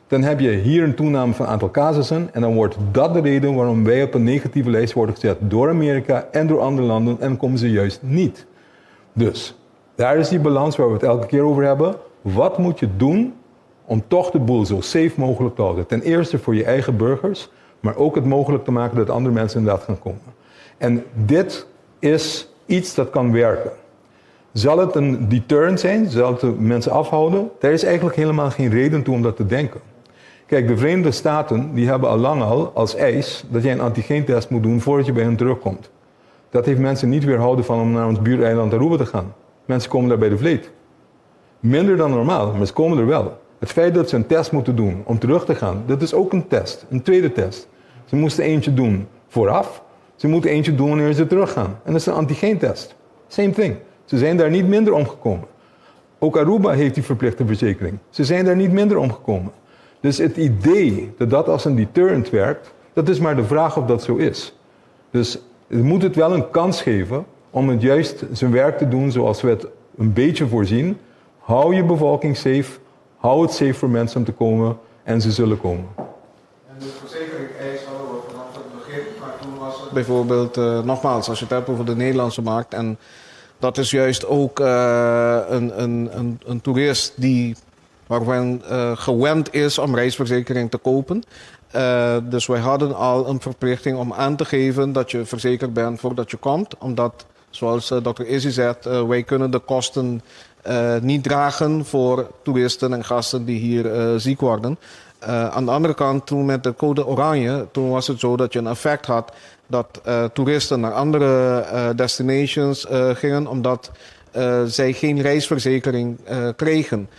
dan heb je hier een toename van het aantal casussen en dan wordt dat de reden waarom wij op een negatieve lijst worden gezet door Amerika en door andere landen en komen ze juist niet. Dus daar is die balans waar we het elke keer over hebben. Wat moet je doen om toch de boel zo safe mogelijk te houden? Ten eerste voor je eigen burgers, maar ook het mogelijk te maken dat andere mensen inderdaad gaan komen. En dit is iets dat kan werken. Zal het een deterrent zijn? Zal het de mensen afhouden? Daar is eigenlijk helemaal geen reden toe om dat te denken. Kijk, de Verenigde Staten die hebben al lang als eis dat jij een antigeentest moet doen voordat je bij hen terugkomt. Dat heeft mensen niet weerhouden van om naar ons buureiland Aruba te gaan. Mensen komen daar bij de vleet. Minder dan normaal, maar ze komen er wel. Het feit dat ze een test moeten doen om terug te gaan, dat is ook een test, een tweede test. Ze moesten eentje doen vooraf, ze moeten eentje doen wanneer ze teruggaan. En dat is een antigeentest. Same thing. Ze zijn daar niet minder omgekomen. Ook Aruba heeft die verplichte verzekering. Ze zijn daar niet minder omgekomen. Dus het idee dat dat als een deterrent werkt, dat is maar de vraag of dat zo is. Dus je moet het wel een kans geven om het juist zijn werk te doen zoals we het een beetje voorzien. Hou je bevolking safe, hou het safe voor mensen om te komen en ze zullen komen. En de verzekering eist hadden we vanaf het begin, maar toen was het bijvoorbeeld, nogmaals, als je het hebt over de Nederlandse markt, en dat is juist ook een toerist waarvan gewend is om reisverzekering te kopen. Dus wij hadden al een verplichting om aan te geven dat je verzekerd bent voordat je komt. Omdat, zoals dokter Izzy zegt, wij kunnen de kosten niet dragen voor toeristen en gasten die hier ziek worden. Aan de andere kant, toen met de code oranje, toen was het zo dat je een effect had dat toeristen naar andere destinations gingen omdat zij geen reisverzekering kregen.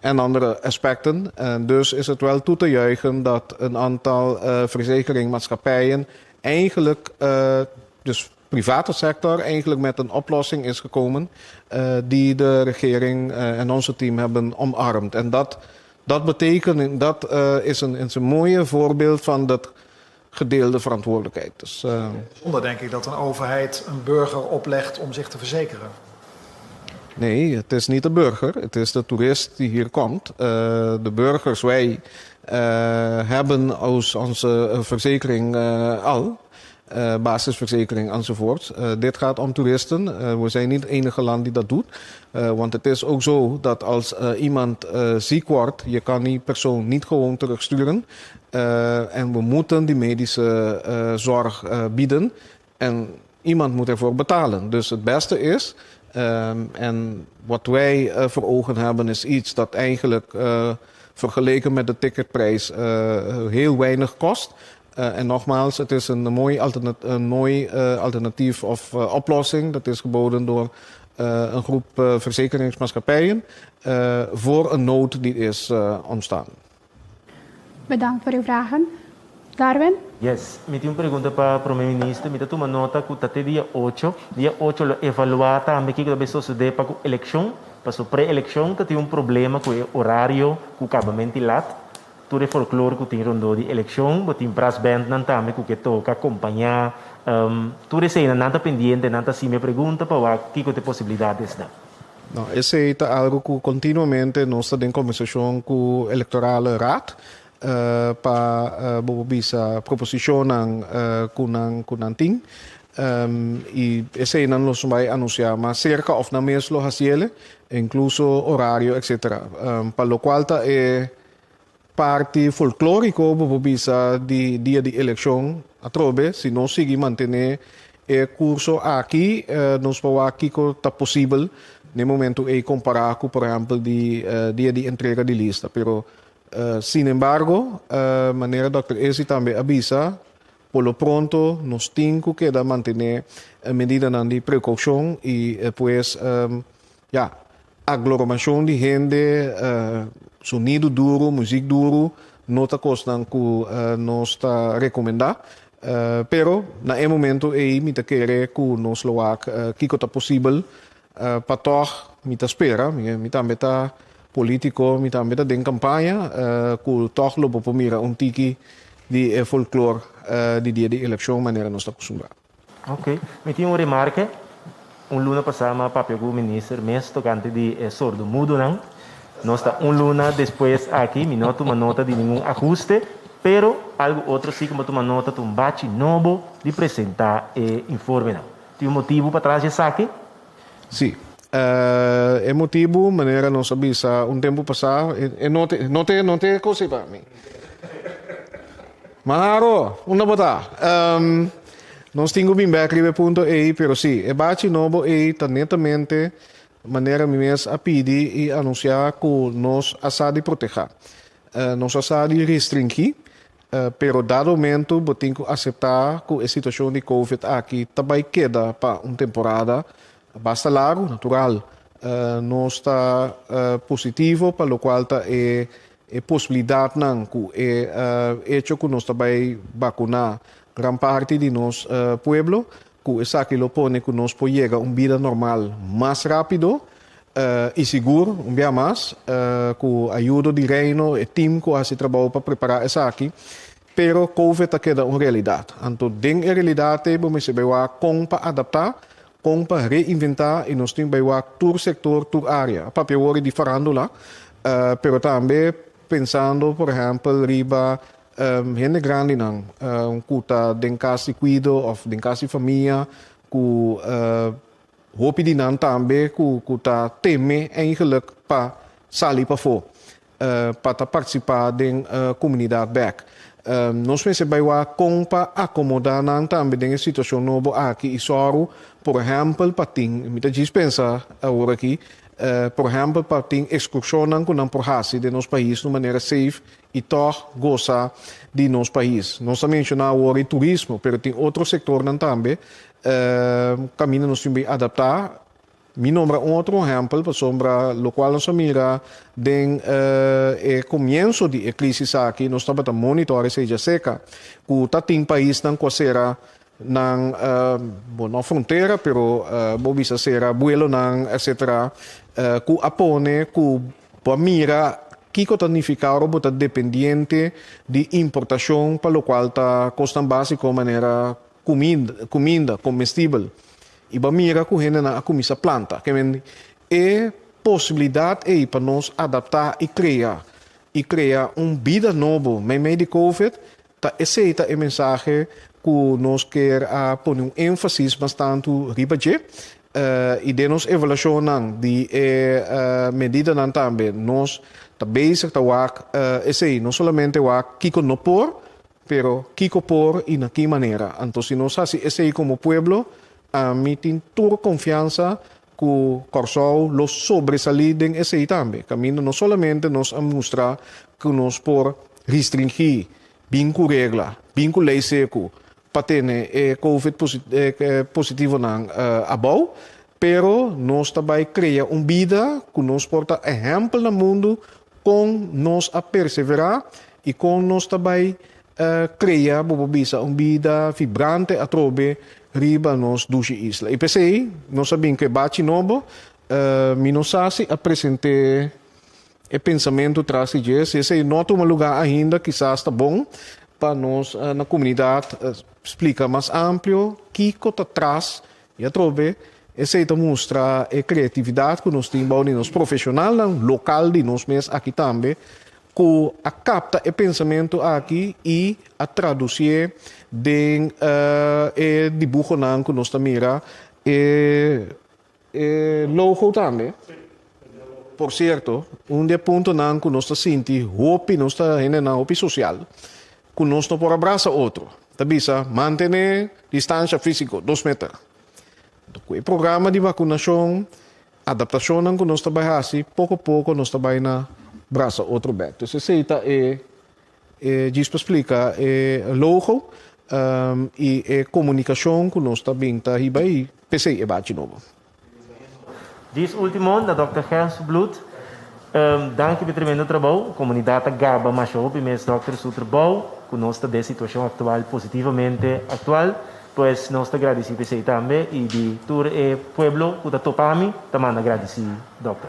En andere aspecten. En dus is het wel toe te juichen dat een aantal verzekeringmaatschappijen eigenlijk, dus private sector, eigenlijk met een oplossing is gekomen die de regering en onze team hebben omarmd. En dat betekent, dat is een mooie voorbeeld van dat gedeelde verantwoordelijkheid. Dus, Zonder denk ik dat een overheid een burger oplegt om zich te verzekeren. Nee, het is niet de burger. Het is de toerist die hier komt. De burgers, wij hebben onze verzekering al. Basisverzekering enzovoort. Dit gaat om toeristen. We zijn niet het enige land die dat doet. Want het is ook zo dat als iemand ziek wordt, je kan die persoon niet gewoon terugsturen. En we moeten die medische zorg bieden. En iemand moet ervoor betalen. Dus het beste is, en wat wij voor ogen hebben, is iets dat eigenlijk vergeleken met de ticketprijs heel weinig kost. En nogmaals, het is een mooi alternatief of oplossing. Dat is geboden door een groep verzekeringsmaatschappijen voor een nood die is ontstaan. Bedankt voor uw vragen. Darwin? Yes, me tenho pergunta para o primeiro-ministro. Me dá uma nota que até dia 8 lo evaluar também que vai suceder para a eleição, para a pré-eleição, que tem problema com o horário, com o acabamento de lat. Tudo é folclore que tem rondou de eleição, mas tem brass band também que toca acompanhar. Tudo isso aí não está pendente, não está assim. Me pergunta para que tem possibilidades da. No, esse é algo que continuamente nós estamos em conversação com o Electoral Raad. Para bisa proposition kunang ting e esse não nos vai anunciar mas cerca of na mês lo hasiele incluso horário etc para lo qual tá é parte folclórico bisa di dia de eleição atrobe se não seguir manter o curso aqui nos para aqui que tá possível no momento é comparar com por exemplo dia de entrega de lista pero sin embargo, maneira Dr. Izzy também avisa, por lo pronto nos temos que manter a medida de precaução e depois, aglomeração de gente, sonido duro, música duro, não está custando que nós está recomendar, pero na momento aí me querer que nós lo que está possível para toch me espera, me também está político, me também está em campanha, que toch lo pomira tiki de folclore de dia de eleição, maneira nós está acostumado. Ok, me tinha uma remarca, luna passada para o ministro, mesmo tocante de sordo mudo não, nós está luna depois aqui, me nota uma nota de nenhum ajuste, pero algo outro sim como uma nota de bate novo de apresentar informe não. Tem motivo para trás de saque? Sim. É motivo, maneira nós avisa tempo passado, não te coisa para mim. Manaro, uma bota. Nós temos bem backribe ponto aí, pero sim, é bate novo aí, netamente maneira mesmo a pedir e anunciar que nós assadi proteger, nós assadi restringir pero dado momento, eu tenho que aceitar que a situação de Covid aqui também queda para uma temporada bastante larga, natural. Não está positivo, para o qual é possibilidade não que hecho que nós também vacinar gran parte de nosso pueblo, que essa que lo pone que nós podemos chegar a uma vida normal mais rápido e seguro, um dia mais, com a ajuda do reino e time que faz trabalho para preparar essa aqui. Pero Covid queda uma realidade. Então, dentro da realidade, vamos saber como para adaptar, como para reinventar e nós temos que todo setor, toda área. Para pior de farándola, pero também pensando, por exemplo, riba gente grande não, que está dentro de casa de cuido ou dentro de casa de família, que hoop die dan também que está teme eigenlijk para sair para fora, para participar da comunidade back. Nós pensamos como para acomodar também na situação nova aqui e só, por exemplo, para ter, muita gente pensa agora aqui, por exemplo, para ter excursão que não por de nosso país de maneira safe e toch gozar de nosso país. Nós também mencionamos agora o turismo, mas tem outro setor também, caminho nós temos que adaptar. Mi nombra outro exemplo, para sombra lo qual nós mira den comienzo de crise aqui, nós estamos a monitorar seja seca, que está tem país não coceira na fronteira, pero bobisa será buelo não, etc. Que apone que para mira que significa robota dependiente de importação, para o qual está custam básico maneira comida comestível. E para mira que a na comissa planta, que é possibilidade aí para nós adaptar e criar vida nova, meio de Covid, tá aceita a mensagem que nós quer pôr ênfase bastante ribaje e de nos avaliação de medida também nós tá bezig tá não somente kiko no por, pero kiko por e na que maneira. Então se nós assim como pueblo mi tenho toda confiança que o Corsol los sobresalir em esse também. Caminho não somente nos mostrar que nós por restringir, bem com regra, bem com lei seco, para ter Covid positivo na abau, pero nós também cria uma vida que nos porta exemplo no mundo com nós a perseverar e com nós também cria uma vida vibrante a trobe riba nos duas islas. E pensei, nós sabemos que bate novo, minosasi apresentei o pensamento traz de esse não é um lugar ainda quizás está bom para nós na comunidade explica mais amplo que está atrás e a trobe esse mostra a criatividade que nós temos nos profissional local de nós mesmos aqui também que a capta o pensamento aqui e a traduzir de dibujo que nós mira logo também. Por certo, ponto que nós senti hope, nós na hope social, que nós não por abraçar outro. Tabisa, manter distância física 2 metros. O programa de vacinação, adaptação que nós trabalhamos, pouco a pouco nós trabalhamos braça outro back. Então, se diz para explicar, logo e comunicação que nós também está aí, pensei bate novo. Diz último, da Dr. Hans Blut, danke pelo tremendo trabalho, comunidade Gaba Machou, primeiro Dr. seu trabalho, que nós está da situação atual positivamente atual, pois nós está agradecido também e de todo o pueblo que está topando, também agradecido, Dr.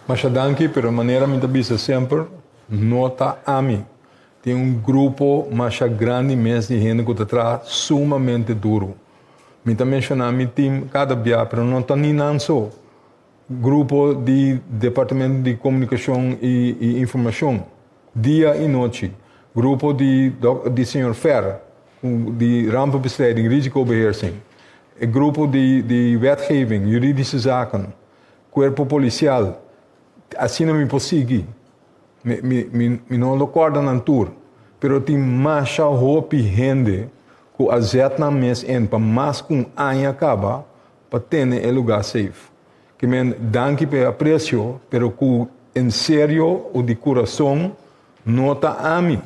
Mas danke, pero maneira me bisa sempre nota a mim. Tem grupo mais grande mesmo de gente que está sumamente duro. Me também mencionar meu time cada dia, pero não está nem só. Grupo de departamento de comunicação e informação, dia e noite. Grupo de senhor Fer, de rampenbestrijding, risicobeheersing. Grupo de wetgeving, juridische zaken, corpo policial. Assim não me possível. Me não recordo na tour, pero tem mais hope gente que azet na mes en para mais com ano acaba para ter um lugar safe. Que men danke pelo aprecio, pero que em sério ou de coração nota a mim.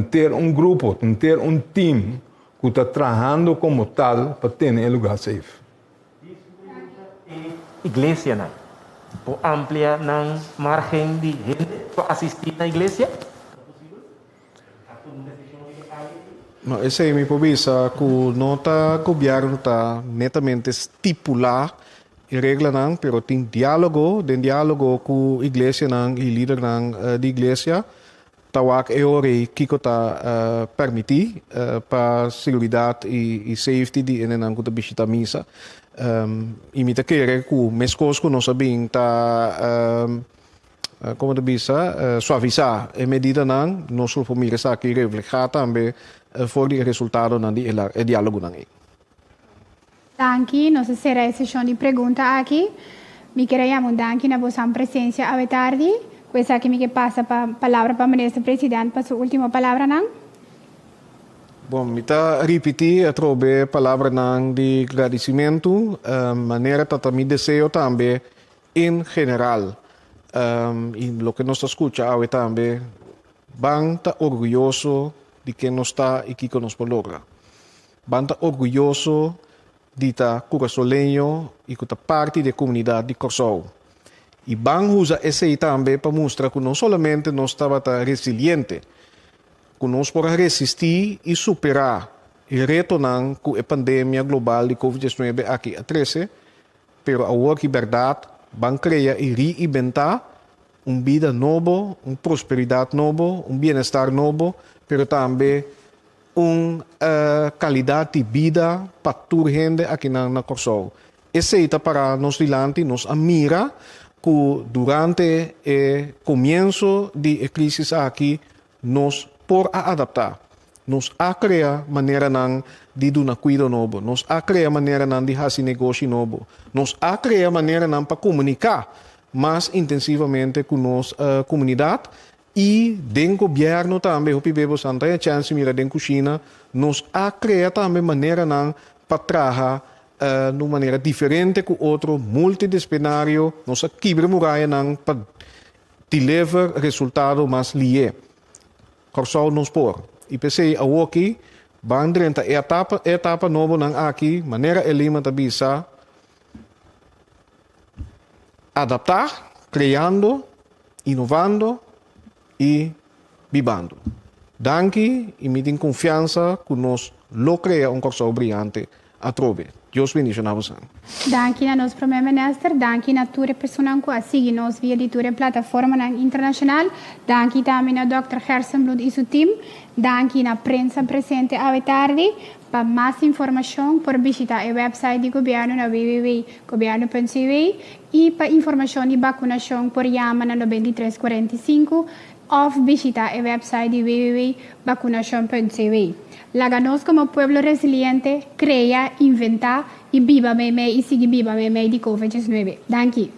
ter grupo, ter team que está trabalhando como tal para ter um lugar safe. Iglesia na. Po amplia ng margen de gente para assistir na iglesia? No, esse aí me provisa que nota governo está netamente estipular e regra não, pero tem diálogo com a igreja não e líder não da igreja, tawak e ore que está permitir para segurança e safety de não que visita missa. Imita querer que mes coisas que nós sabemos tá como de bisa suavizar a medida não nós vamos mirar aqui refletir também voor die resultaten dan die dialogo dan. Danke, nossa será a sessão de pergunta aqui. Me queremos danke na vossa presença à tarde. Coisa que me passa a palavra para o ministro presidente para sua última palavra não. Bom, me tá repetir a trobe palavra não de agradecimento, maneira que me desejo também em geral. E lo que nós escuta ao também, banta orgulhoso de quem nós está e que nos logra. Banta orgulhoso de estar curaçolenho e que está parte da comunidade de Corsol. E ban usa esse também para mostrar que não somente nós estava resiliente, que nós podemos resistir e superar e retornar com a pandemia global de Covid-19 aqui a 13, pero a que verdade, ban criar e reinventar vida nova, prosperidade nova, bem-estar novo, pero também qualidade de vida para toda gente aqui na Corsol. Esse é para nós dilante, nos admira que durante o começo da crise aqui, nós por adaptar, nos a criar maneira de dar cuidado novo, nos a criar maneira de fazer negócio novo, nos a criar maneira para comunicar mais intensivamente com nossa comunidade. E dentro do governo também, o PIB Santa a chance mira dentro da China, nos a criar também maneira para trabalhar de uma maneira diferente com outro multidisciplinário, nos a quebrar muralha para deliver resultado mais lié. Corsol nos por. E pensei a aqui, van drenta etapa nova aqui, maneira elima da bisa adaptar, criando, inovando e vivendo. Danke e me tem confiança que nós lo crea Corsol brilhante a trove. Deus bendiga a você. Danke a nós, primeiro-ministro. Danke a tua pessoa que assiste nós via de tua plataforma internacional. Danke também a Dr. Hersenbloed e seu time. Danke à prensa presente à tarde. Para mais informação, por visitar o website do governo na www.governo.cw e para informação de vacunação por chama na 9345 ou visitar o website de www.vacunação.cw. Laga nós como pueblo resiliente, crea, inventa e viva meme e siga viva meme de Covid-19. Danke.